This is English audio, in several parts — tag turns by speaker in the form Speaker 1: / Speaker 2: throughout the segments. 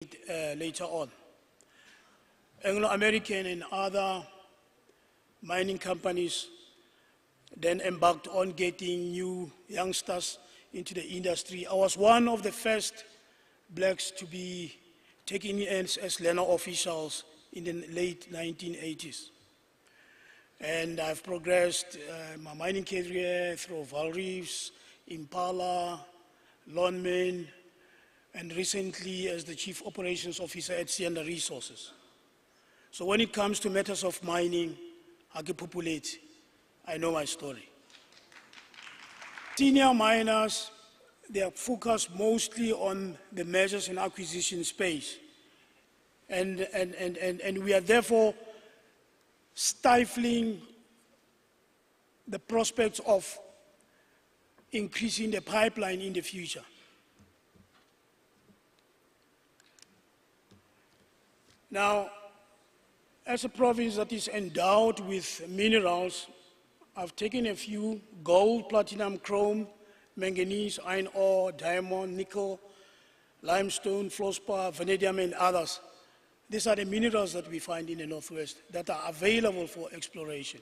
Speaker 1: later on. Anglo-American and other mining companies then embarked on getting new youngsters into the industry. I was one of the first blacks to be taken in as learner officials in the late 1980s. And I've progressed my mining career through Vaal Reefs, Impala, Lonmin, and recently as the Chief Operations Officer at Sianda Resources. So when it comes to matters of mining, Hake Populate, I know my story. Senior miners, they are focused mostly on the mergers and acquisition space. And we are therefore stifling the prospects of increasing the pipeline in the future. Now, as a province that is endowed with minerals, I've taken a few: gold, platinum, chrome, manganese, iron ore, diamond, nickel, limestone, fluorspar, vanadium, and others. These are the minerals that we find in the Northwest that are available for exploration.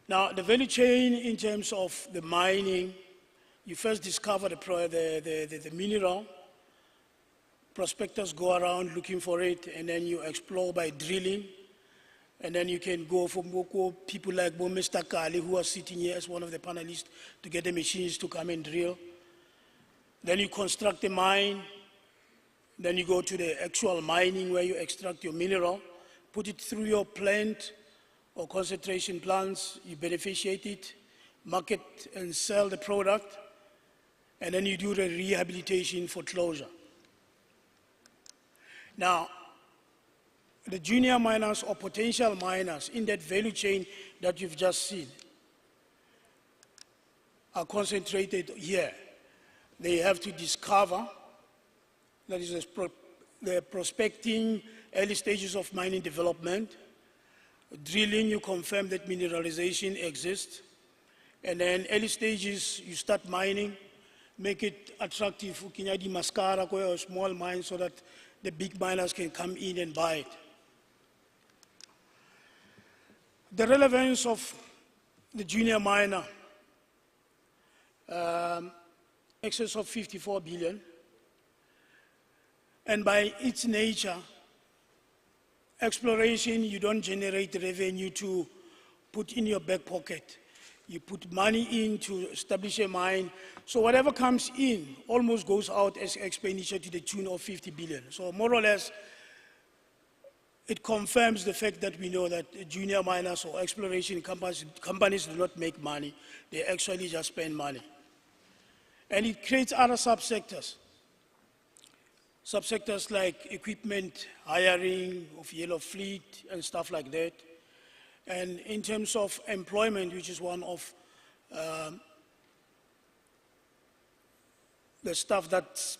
Speaker 1: Now, the value chain in terms of the mining, you first discover the mineral. Prospectors go around looking for it, and then you explore by drilling. And then you can go for people like Mr. Kali, who are sitting here as one of the panelists, to get the machines to come and drill. Then you construct a mine. Then you go to the actual mining where you extract your mineral, put it through your plant or concentration plants, you beneficiate it, market and sell the product, and then you do the rehabilitation for closure. Now, the junior miners or potential miners in that value chain that you've just seen are concentrated here. They have to discover, that is the prospecting, early stages of mining development. Drilling, you confirm that mineralization exists. And then early stages, you start mining, make it attractive, mascara, a small mine, so that the big miners can come in and buy it. The relevance of the junior miner, excess of 54 billion. And by its nature, exploration, you don't generate revenue to put in your back pocket. You put money in to establish a mine. So whatever comes in almost goes out as expenditure to the tune of 50 billion. So more or less, it confirms the fact that we know that junior miners or exploration companies do not make money. They actually just spend money. And it creates other subsectors. Subsectors like equipment, hiring of yellow fleet and stuff like that. And in terms of employment, which is one of the stuff that's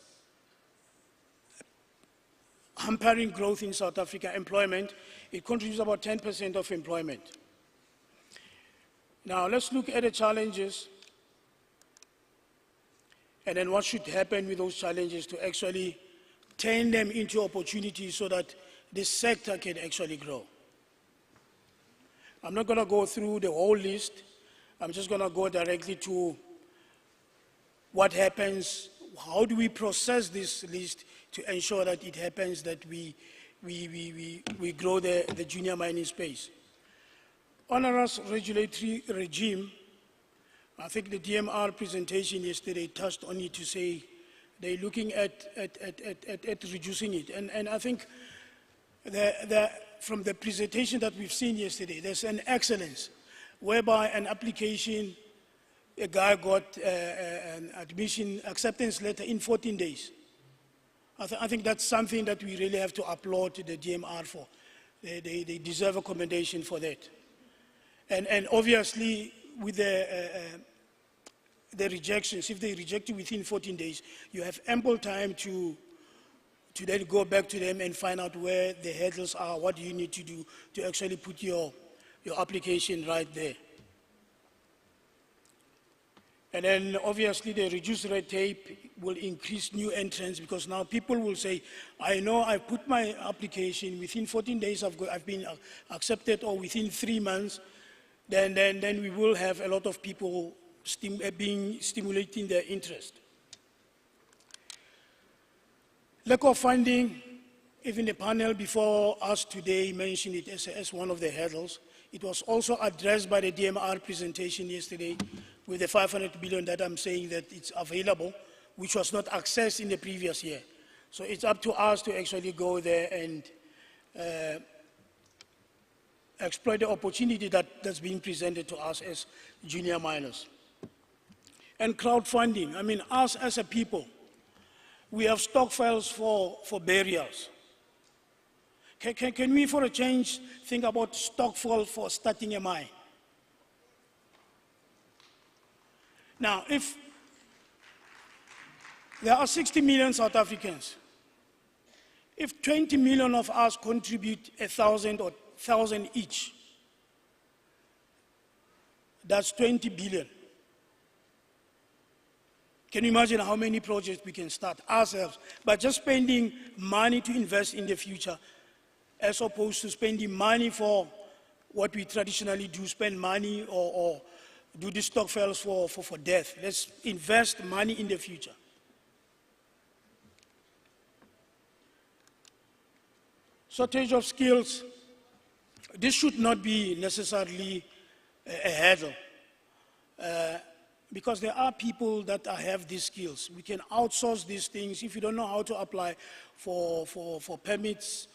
Speaker 1: hampering growth in South Africa, employment, it contributes about 10% of employment. Now let's look at the challenges and then what should happen with those challenges to actually turn them into opportunities so that this sector can actually grow. I'm not going to go through the whole list. I'm just going to go directly to what happens, how do we process this list to ensure that it happens, that we grow the junior mining space. Onerous regulatory regime, I think the DMR presentation yesterday touched on it to say they're looking at reducing it. And I think from the presentation that we've seen yesterday, there's an excellence whereby an application, a guy got an admission acceptance letter in 14 days. I think that's something that we really have to applaud to the DMR for. They deserve a commendation for that. And obviously, with the rejections, if they reject you within 14 days, you have ample time to then go back to them and find out where the hurdles are, what you need to do to actually put your application right there. And then obviously the reduced red tape will increase new entrants, because now people will say, I know I put my application, within 14 days I've been accepted, or within 3 months, then we will have a lot of people stimulating their interest. Lack of funding, even the panel before us today mentioned it as one of the hurdles. It was also addressed by the DMR presentation yesterday with the 500 billion that I'm saying that it's available, which was not accessed in the previous year. So it's up to us to actually go there and exploit the opportunity that's being presented to us as junior miners. And crowdfunding, I mean, us as a people, we have stockpiles for burials. Can we, for a change, think about stockpile for starting a mine? Now, if there are 60 million South Africans, if 20 million of us contribute 1,000 or 1,000 each, that's 20 billion. Can you imagine how many projects we can start ourselves by just spending money to invest in the future, as opposed to spending money for what we traditionally do, spend money or do the stockpiles for death. Let's invest money in the future. Shortage of skills. This should not be necessarily a hurdle, because there are people that have these skills. We can outsource these things. If you don't know how to apply for permits,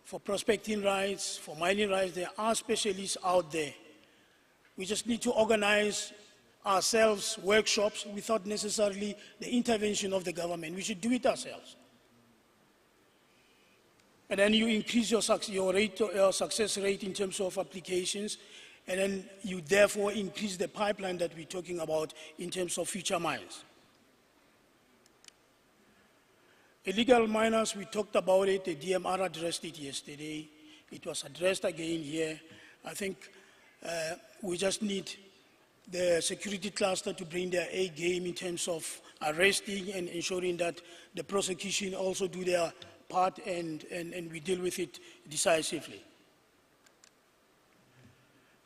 Speaker 1: for prospecting rights, for mining rights, there are specialists out there. We just need to organize ourselves workshops without necessarily the intervention of the government. We should do it ourselves. And then you increase your success rate in terms of applications, and then you therefore increase the pipeline that we're talking about in terms of future mines. Illegal miners, we talked about it, the DMR addressed it yesterday. It was addressed again here. I think we just need the security cluster to bring their A game in terms of arresting and ensuring that the prosecution also do their part and we deal with it decisively.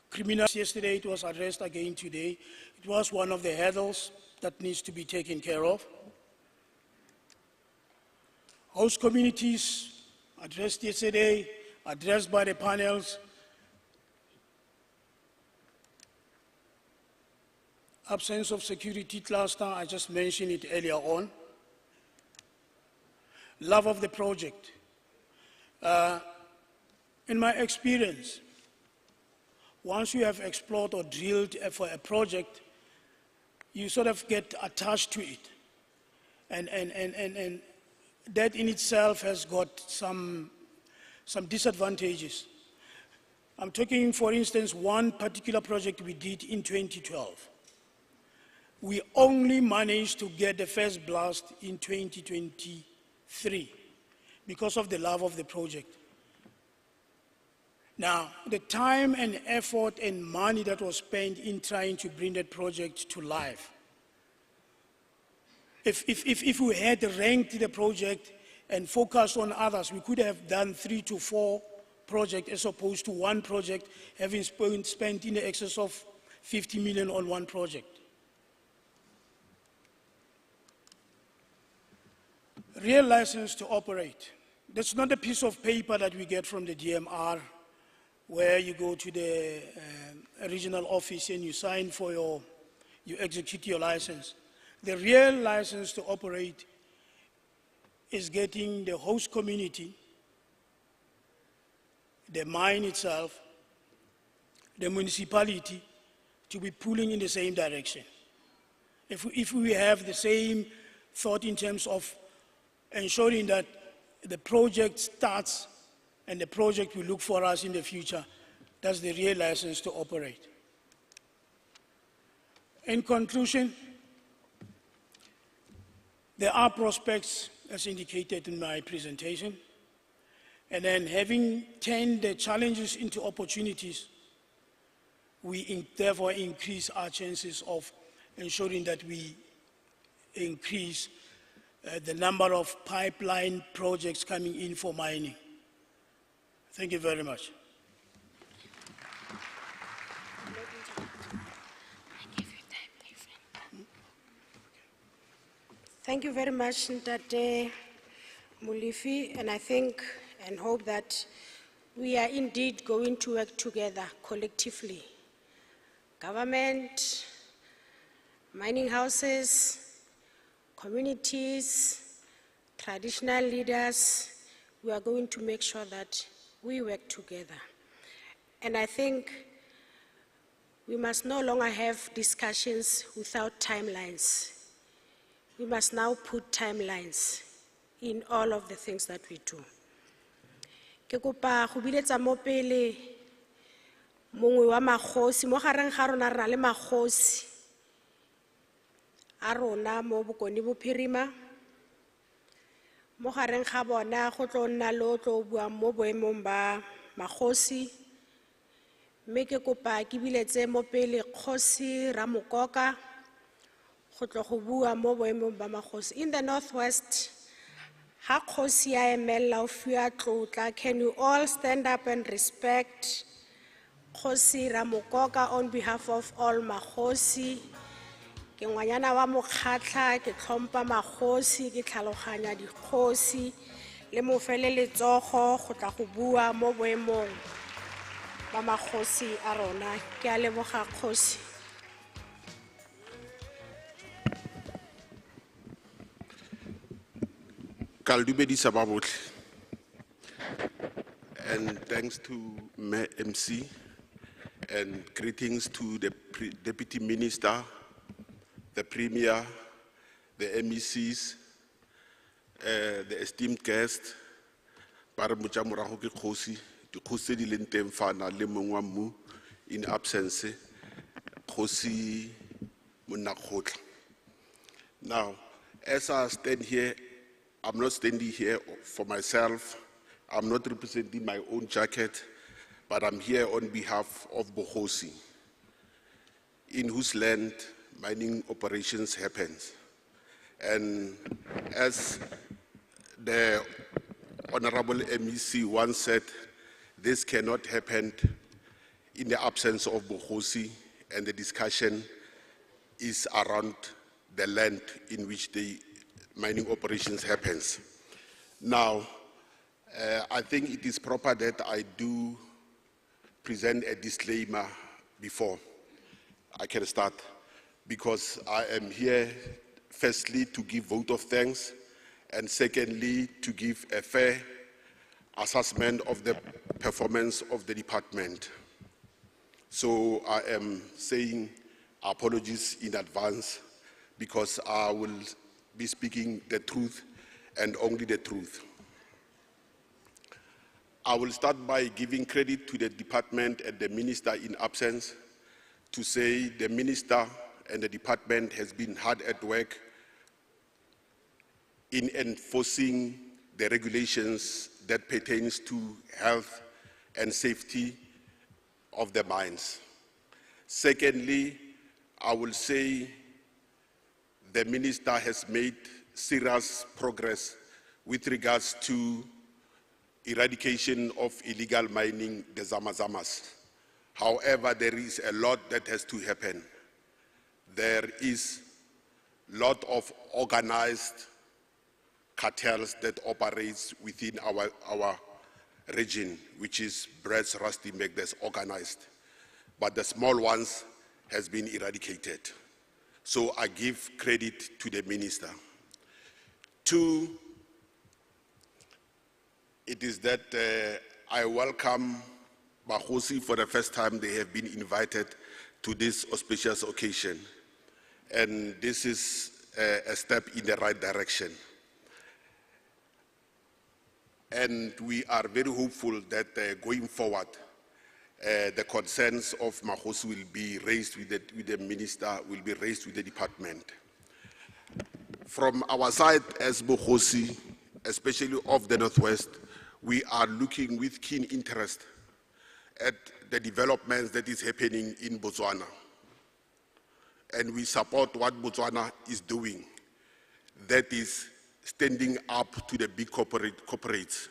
Speaker 1: Criminals, yesterday it was addressed again today. It was one of the hurdles that needs to be taken care of. Host communities, addressed yesterday, addressed by the panels. Absence of security cluster, I just mentioned it earlier on. Love of the project. In my experience, once you have explored or drilled for a project, you sort of get attached to it. And that in itself has got some disadvantages. I'm talking, for instance, one particular project we did in 2012. We only managed to get the first blast in 2023 because of the love of the project. Now, the time and effort and money that was spent in trying to bring that project to life, if we had ranked the project and focused on others, we could have done 3 to 4 projects as opposed to one project, having spent in the excess of 50 million on one project. Real license to operate. That's not a piece of paper that we get from the DMR, where you go to the regional office and you sign for you execute your license. The real license to operate is getting the host community, the mine itself, the municipality to be pulling in the same direction. If we have the same thought in terms of ensuring that the project starts and the project will look for us in the future, that's the real license to operate. In conclusion, there are prospects, as indicated in my presentation, and then having turned the challenges into opportunities, we therefore increase our chances of ensuring that we increase the number of pipeline projects coming in for mining. Thank you very much.
Speaker 2: Thank you very much, Ntate Molefi, and I think and hope that we are indeed going to work together collectively. Government, mining houses, communities, traditional leaders, we are going to make sure that we work together. And I think we must no longer have discussions without timelines. We must now put timelines in all of the things that we do. Ke kopa go biletsa mo pele mongwe wa magosi mo gareng ga rona re na le magosi a rona mo Bokone Bophirima, mo gareng ga bona go tlo nna le o tlo bua mo boemong ba magosi, mme ke kopa ke biletse mo pele Kgosi Ramokoka go tlo go bua mo boemong ba magosi. In the Northwest, ha Kgosi ya emela o fiwa tlotla, can you all stand up and respect Kgosi Ramokoka on behalf of all magosi? Ke ngwanyana wa mokgatla, ke tlhompa magosi, ke tlhaloganya dikgosi, le mo fele letsogo go tla go bua mo boemong ba magosi a rona. Ke a leboga Kgosi.
Speaker 3: Kaldumedisa ba botlhe. And thanks to MC and greetings to the Deputy Minister, the Premier, the MECs, the esteemed guests, ba re motša morago ke kgosi, dikgosi di leng teng fana le mong wa mmu in absence, Kgosi Monakgotla. Now, as I stand here, I'm not standing here for myself. I'm not representing my own jacket, but I'm here on behalf of Bogosi, in whose land mining operations happens. And as the Honorable MEC once said, this cannot happen in the absence of Bogosi, and the discussion is around the land in which the mining operations happens. Now, I think it is proper that I do present a disclaimer before I can start, because I am here firstly to give vote of thanks, and secondly to give a fair assessment of the performance of the department. So I am saying apologies in advance, because I will be speaking the truth and only the truth. I will start by giving credit to the department and the minister in absence to say the minister and the department has been hard at work in enforcing the regulations that pertains to health and safety of the mines. Secondly, I will say the minister has made serious progress with regards to eradication of illegal mining, the Zamazamas. However, there is a lot that has to happen. There is a lot of organized cartels that operates within our region, which is Brits, Rustenburg, that's organized. But the small ones has been eradicated. So I give credit to the minister. Two, it is that I welcome Bahosi for the first time. They have been invited to this auspicious occasion. And this is a step in the right direction. And we are very hopeful that going forward, the concerns of Mahosi will be raised with the minister, will be raised with the department. From our side as Bogosi, especially of the Northwest, we are looking with keen interest at the developments that is happening in Botswana. and we support what Botswana is doing. That is standing up to the big corporates,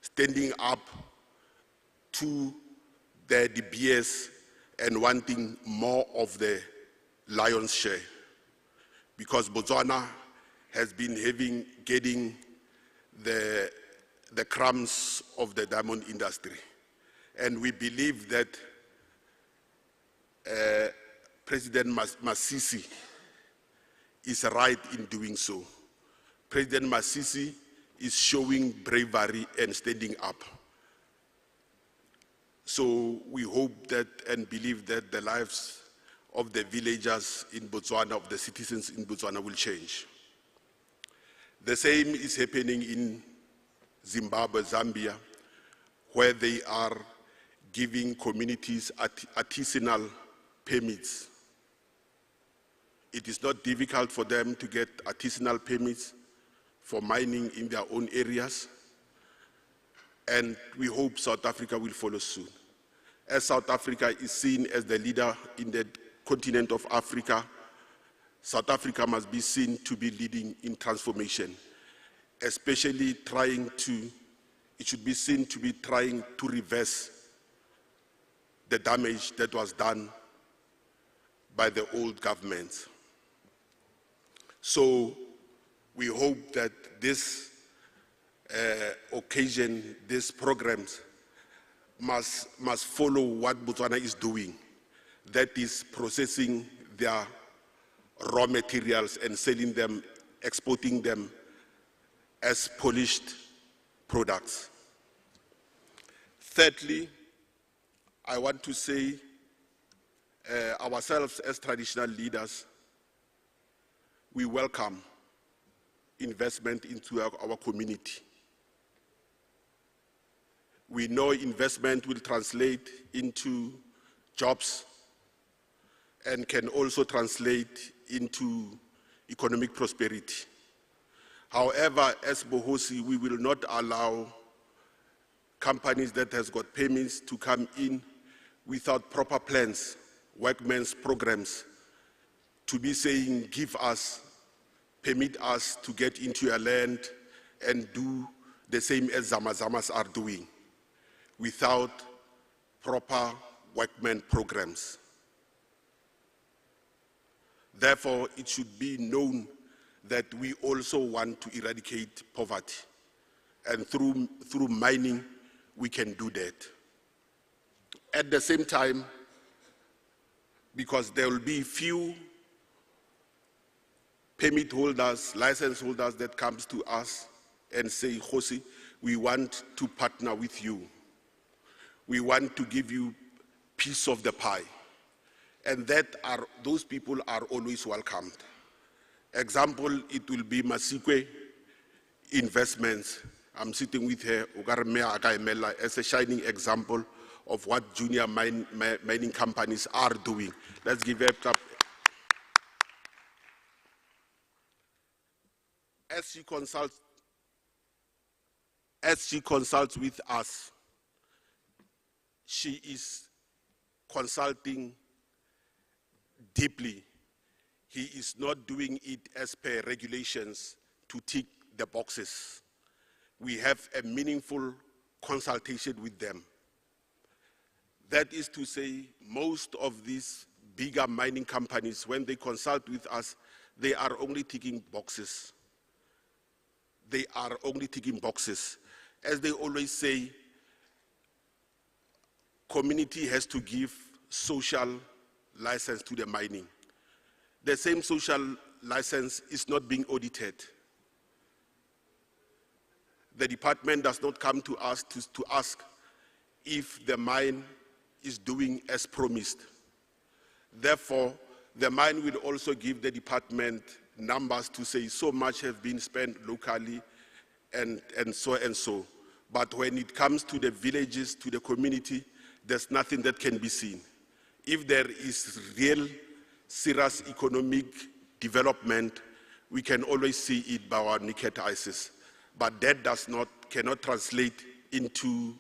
Speaker 3: standing up to the DBS and wanting more of the lion's share. Because Botswana has been getting the crumbs of the diamond industry. And we believe that President Masisi is right in doing so. President Masisi is showing bravery and standing up. So we hope that and believe that the lives of the villagers in Botswana, of the citizens in Botswana, will change. The same is happening in Zimbabwe, Zambia, where they are giving communities artisanal permits. It is not difficult for them to get artisanal permits for mining in their own areas, and we hope South Africa will follow soon. As South Africa is seen as the leader in the continent of Africa, South Africa must be seen to be leading in transformation, especially it should be seen to be trying to reverse the damage that was done by the old governments. So we hope that this occasion, these programs must follow what Botswana is doing, that is processing their raw materials and selling them, exporting them as polished products. Thirdly, I want to say ourselves as traditional leaders, we welcome investment into our community. We know investment will translate into jobs and can also translate into economic prosperity. However, as Bohosi, we will not allow companies that has got permits to come in without proper plans, workmen's programs, to be saying, give us, permit us to get into your land and do the same as Zamazamas are doing, without proper workmen programs. Therefore, it should be known that we also want to eradicate poverty. And through mining, we can do that. At the same time, because there will be few permit holders, license holders that comes to us and say, Khosi, we want to partner with you. We want to give you piece of the pie. And those people are always welcomed. Example, it will be Masikwe Investments. I'm sitting with her, Ugarmea Akaimela, as a shining example of what junior mining companies are doing. Let's give her a clap. As she consults with us, she is consulting deeply. He is not doing it as per regulations to tick the boxes. We have a meaningful consultation with them. That is to say, most of these bigger mining companies, when they consult with us, they are only ticking boxes. They are only ticking boxes. As they always say, community has to give social license to the mining. The same social license is not being audited. The department does not come to us to ask if the mine is doing as promised. Therefore, the mine will also give the department numbers to say so much have been spent locally and so. But when it comes to the villages, to the community, there's nothing that can be seen. If there is real, serious economic development, we can always see it by our naked eyes. But that cannot translate into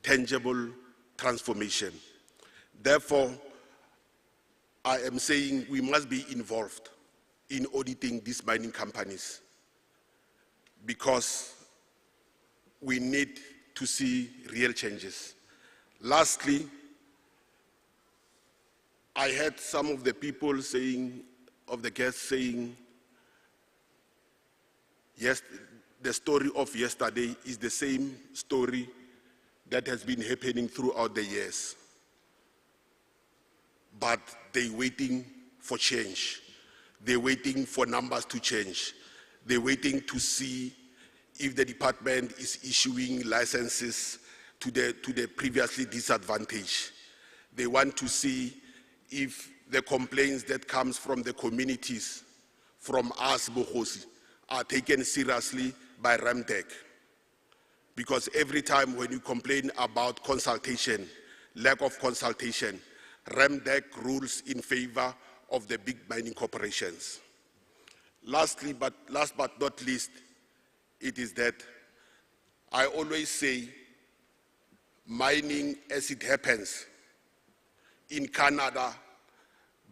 Speaker 3: tangible transformation. Therefore, I am saying we must be involved in auditing these mining companies because we need to see real changes. Lastly, I heard some of the people saying, of the guests saying, yes, the story of yesterday is the same story that has been happening throughout the years. But they're waiting for change. They're waiting for numbers to change. They're waiting to see if the department is issuing licenses to the previously disadvantaged. They want to see if the complaints that comes from the communities, from us, Bogosi, are taken seriously by REMDEC. Because every time when you complain about consultation, lack of consultation, REMDEC rules in favor of the big mining corporations. Last but not least, it is that I always say mining as it happens in Canada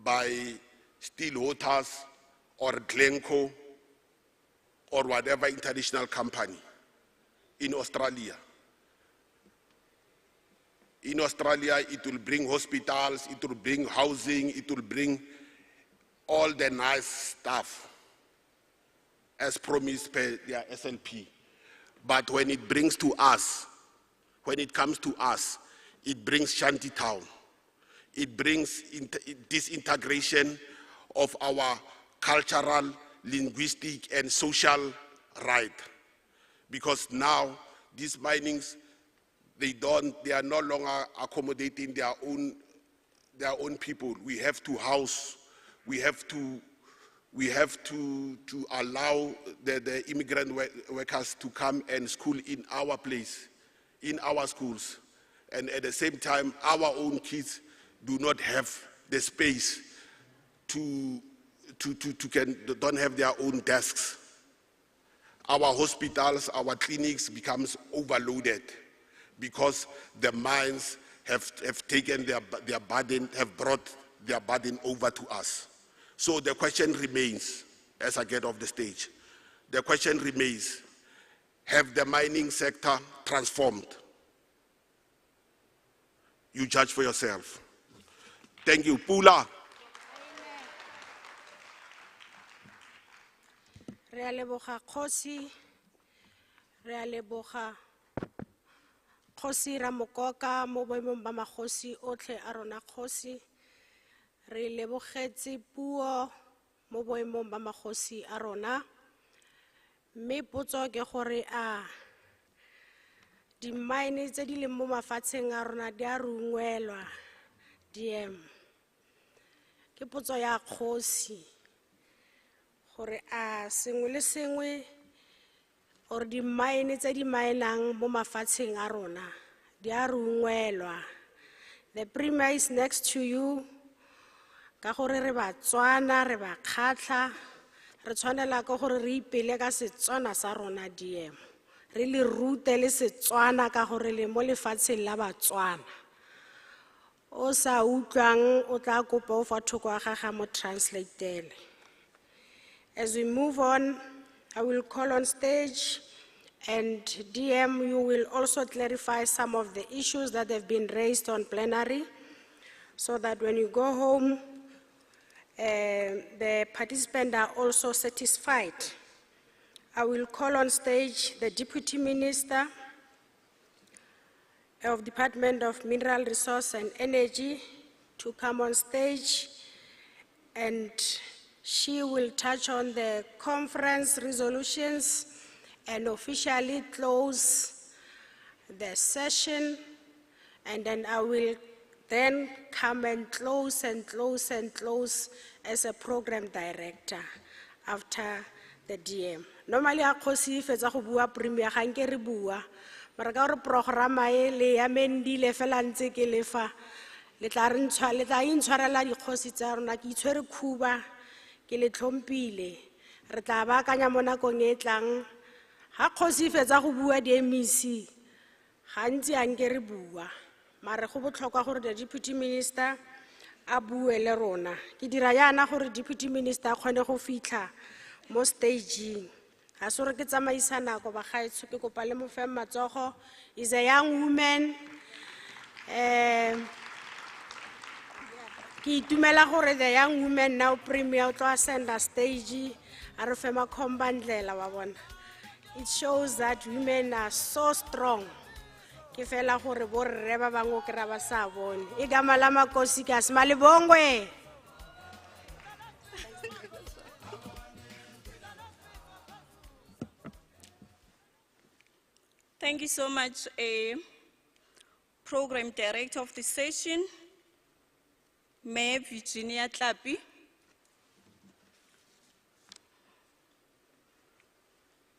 Speaker 3: by Steelwaters or Glencore or whatever international company in Australia. In Australia, it will bring hospitals, it will bring housing, it will bring all the nice stuff as promised by their SLP. But when it brings to us, when it comes to us, it brings shantytown. It brings disintegration of our cultural, linguistic, and social right. Because now, these minings, they are no longer accommodating their own people. We have to house, we have to allow the immigrant workers to come and school in our place, in our schools. And at the same time, our own kids do not have the space don't have their own desks. Our hospitals, our clinics becomes overloaded because the mines have taken their burden, have brought their burden over to us. So the question remains, as I get off the stage, the question remains, have the mining sector transformed? You judge for yourself. Thank you. Pula.
Speaker 2: Re a leboga Kgosi, re a leboga Kgosi Ramokoka mo boemong ba magosi otlhe a rona Kgosi. Re lebogetse puo mo boemong ba magosi a rona. Mme potso ke gore a di mine tse di leng mo mafatsheng a rona di a rungwelwa DM. Ke potso ya Kgosi gore a sengwe le sengwe or di mine tse di mainang mo mafatsheng a rona di a rungwelwa. The premier is next to you. Ka gore re ba Tswana, re ba Kgatla, re tshwanela ka gore re ipele ka Setswana sa rona DM. Re le rute le Setswana ka gore le mo lefatsheng la Batswana. O sa utlwang o tla kopa o fa thoko ga gaga mo translatele. As we move on, I will call on stage, and DM, you will also clarify some of the issues that have been raised on plenary, so that when you go home, the participants are also satisfied. I will call on stage the Deputy Minister of Department of Mineral Resource and Energy to come on stage, and she will touch on the conference resolutions and officially close the session, and then I will then come and close as a program director after the DM. Normally, I Kgosi fetsa go bua premier ga nke re bua, mara ka gore programa e le ya mendile fela ntse ke lefa le tla intshwarela dikgosi tsa rona ke itshwere khuba ke le tlhompile re tla baakanya mo nakong e tlang ga Kgosi fetsa go bua di MEC gantsi a nke re bua mara go botlhokwa gore the Deputy Minister a bue le rona. Ke dira yana gore deputy minister a kgone go fitlha mo stageng. Ha se gore ke tsamaisa nako ba gaetsho ke kopa le mo fe matsogo. Is a young woman. Ki itumela gore the young woman now premier o tlo senda stage a re fe makhomba ndlela wa bona. It shows that women are so strong. Ke fela gore bo rre ba bangwe ke ra ba sa bone. E gama la Makosikas Malibongwe.
Speaker 4: Thank you so much, Program Director of the session, Mayor Virginia Tlapi.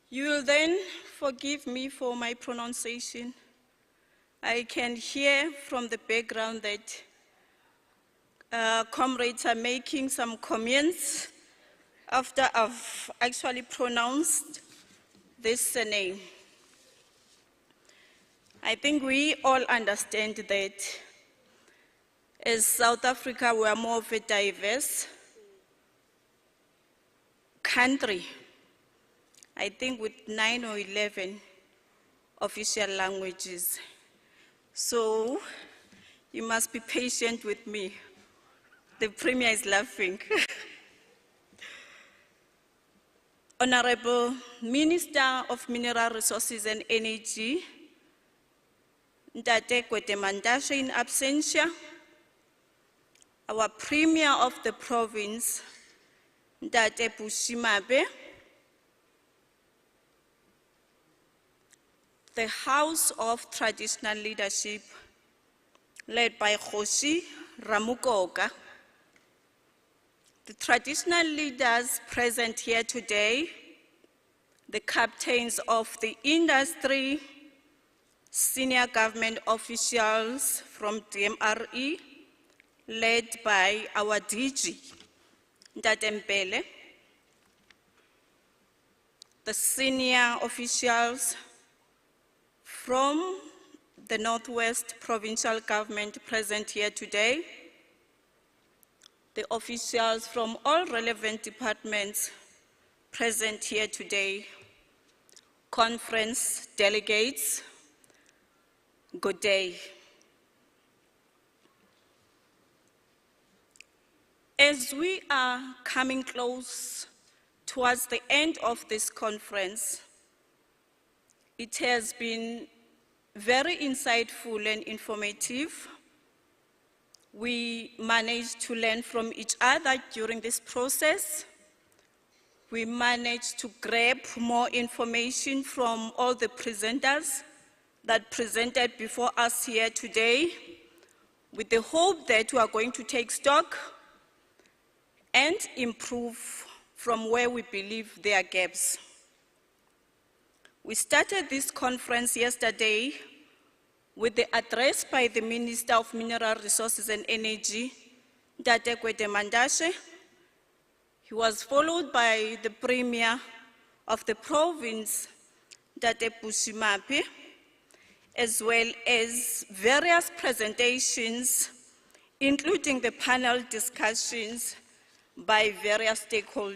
Speaker 4: You will then forgive me for my pronunciation. I can hear from the background that comrades are making some comments after I've actually pronounced this name. I think we all understand that as South Africa, we are more of a diverse country. I think with 9 or 11 official languages. So you must be patient with me. The Premier is laughing. Honorable Minister of Mineral Resources and Energy, Ntate Gwede Mantashe in absentia, our Premier of the province, Ntate Bushimabe, the House of Traditional Leadership, led by Kgoshi Ramukoka, the traditional leaders present here today, the captains of the industry, senior government officials from DMRE, led by our DG, Ntate Mpele, the senior officials from the Northwest Provincial Government present here today, the officials from all relevant departments present here today, conference delegates, good day. As we are coming close towards the end of this conference, it has been very insightful and informative. We managed to learn from each other during this process. We managed to grab more information from all the presenters that presented before us here today, with the hope that we are going to take stock and improve from where we believe there are gaps. We started this conference yesterday with the address by the Minister of Mineral Resources and Energy, Ntate Gwede Mantashe. He was followed by the Premier of the province, Ntate Bushimabe, as well as various presentations, including the panel discussions by various stakeholders.